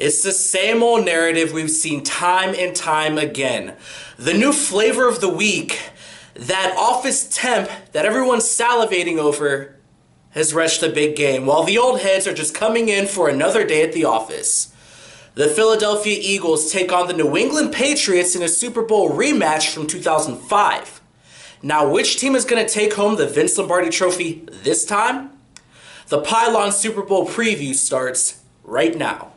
It's the same old narrative we've seen time and time again. The new flavor of the week, that office temp that everyone's salivating over, has reached a big game, while the old heads are just coming in for another day at the office. The Philadelphia Eagles take on the New England Patriots in a Super Bowl rematch from 2005. Now, which team is going to take home the Vince Lombardi Trophy this time? The Pylon Super Bowl preview starts right now.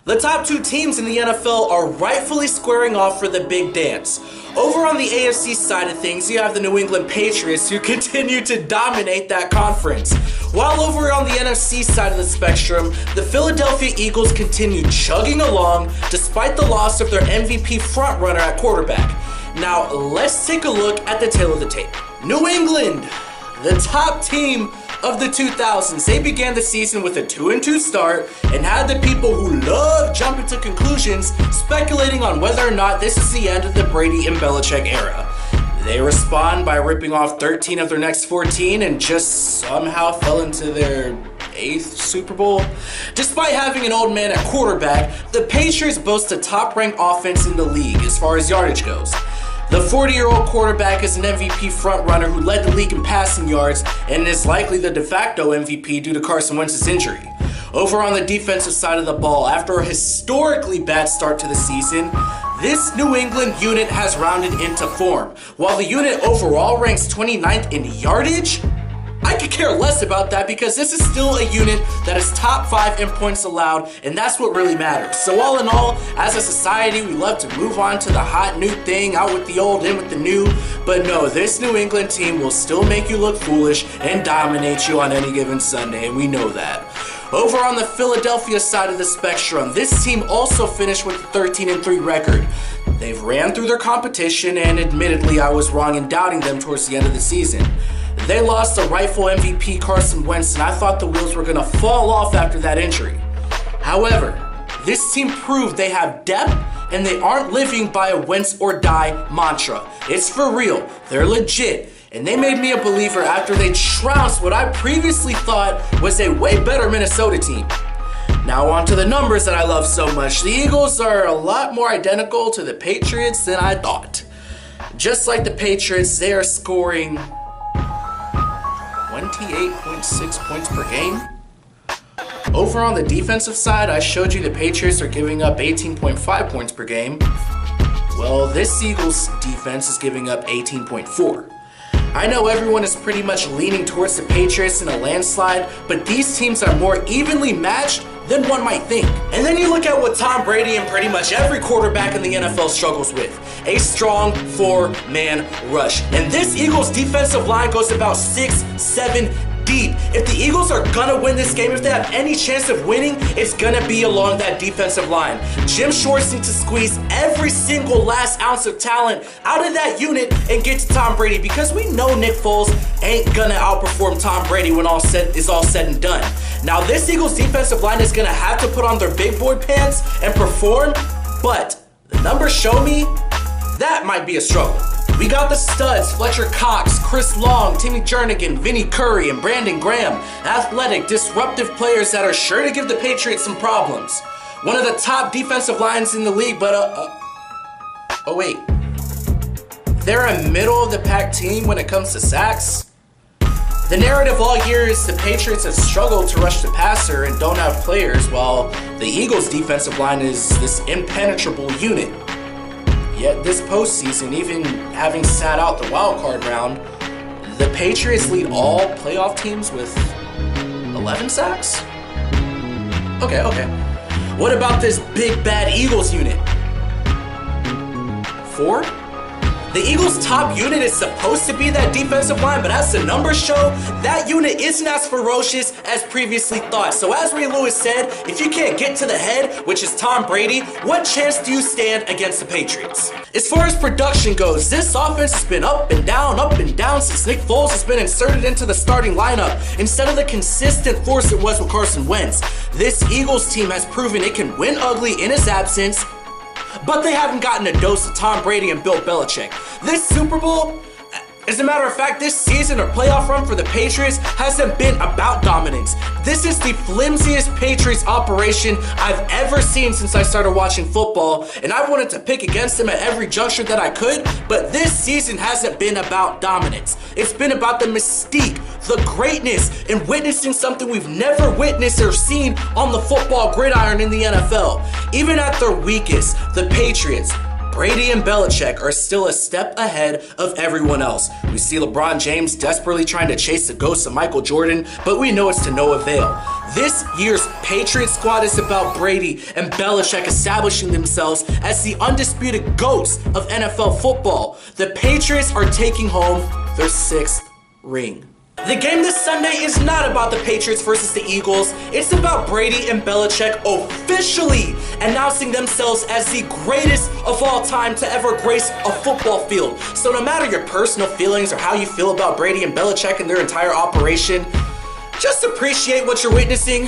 The top two teams in the NFL are rightfully squaring off for the big dance. Over on the AFC side of things, you have the New England Patriots, who continue to dominate that conference. While over on the NFC side of the spectrum, the Philadelphia Eagles continue chugging along despite the loss of their MVP frontrunner at quarterback. Now, let's take a look at the tail of the tape. New England, the top team of the 2000s. They began the season with a 2-2 start and had the people who love jumping to conclusions speculating on whether or not this is the end of the Brady and Belichick era. They respond by ripping off 13 of their next 14 and just somehow fell into their 8th Super Bowl. Despite having an old man at quarterback, the Patriots boast a top-ranked offense in the league as far as yardage goes. The 40-year-old quarterback is an MVP frontrunner who led the league in passing yards and is likely the de facto MVP due to Carson Wentz's injury. Over on the defensive side of the ball, after a historically bad start to the season, this New England unit has rounded into form. While the unit overall ranks 29th in yardage, I could care less about that because this is still a unit that is top 5 in points allowed, and that's what really matters. So all in all, as a society, we love to move on to the hot new thing, out with the old, in with the new. But no, this New England team will still make you look foolish and dominate you on any given Sunday, and we know that. Over on the Philadelphia side of the spectrum, this team also finished with a 13-3 record. They've ran through their competition, and admittedly, I was wrong in doubting them towards the end of the season. They lost the rightful MVP Carson Wentz, and I thought the wheels were going to fall off after that injury. However, this team proved they have depth and they aren't living by a Wentz or die mantra. It's for real, they're legit, and they made me a believer after they trounced what I previously thought was a way better Minnesota team. Now on to the numbers that I love so much. The Eagles are a lot more identical to the Patriots than I thought. Just like the Patriots, they are scoring 28.6 points per game. Over on the defensive side, I showed you the Patriots are giving up 18.5 points per game. Well, this Eagles defense is giving up 18.4. I know everyone is pretty much leaning towards the Patriots in a landslide, but these teams are more evenly matched than one might think. And then you look at what Tom Brady and pretty much every quarterback in the NFL struggles with: a strong 4-man rush. And this Eagles defensive line goes about 6-7 deep. If the Eagles are gonna win this game, if they have any chance of winning, it's gonna be along that defensive line. Jim Schwartz needs to squeeze every single last ounce of talent out of that unit and get to Tom Brady, because we know Nick Foles ain't gonna outperform Tom Brady when all said and done. Now, this Eagles defensive line is gonna have to put on their big boy pants and perform, but the numbers show me that might be a struggle. We got the studs: Fletcher Cox, Chris Long, Timmy Jernigan, Vinny Curry, and Brandon Graham. Athletic, disruptive players that are sure to give the Patriots some problems. One of the top defensive lines in the league, but oh wait. They're a middle-of-the-pack team when it comes to sacks. The narrative all year is the Patriots have struggled to rush the passer and don't have players, while the Eagles' defensive line is this impenetrable unit. Yet this postseason, even having sat out the wild card round, the Patriots lead all playoff teams with 11 sacks? Okay. What about this big bad Eagles unit? 4? The Eagles' top unit is supposed to be that defensive line, but as the numbers show, that unit isn't as ferocious as previously thought. So as Ray Lewis said, if you can't get to the head, which is Tom Brady, what chance do you stand against the Patriots? As far as production goes, this offense has been up and down since Nick Foles has been inserted into the starting lineup instead of the consistent force it was with Carson Wentz. This Eagles team has proven it can win ugly in his absence but they haven't gotten a dose of Tom Brady and Bill Belichick. This Super Bowl, as a matter of fact, this season or playoff run for the Patriots hasn't been about dominance. This is the flimsiest Patriots operation I've ever seen since I started watching football, and I wanted to pick against them at every juncture that I could, but this season hasn't been about dominance. It's been about the mystique, the greatness, and witnessing something we've never witnessed or seen on the football gridiron in the NFL. Even at their weakest, the Patriots, Brady and Belichick are still a step ahead of everyone else. We see LeBron James desperately trying to chase the ghost of Michael Jordan, but we know it's to no avail. This year's Patriots squad is about Brady and Belichick establishing themselves as the undisputed GOATs of NFL football. The Patriots are taking home their 6th ring. The game this Sunday is not about the Patriots versus the Eagles. It's about Brady and Belichick officially announcing themselves as the greatest of all time to ever grace a football field. So no matter your personal feelings or how you feel about Brady and Belichick and their entire operation, just appreciate what you're witnessing.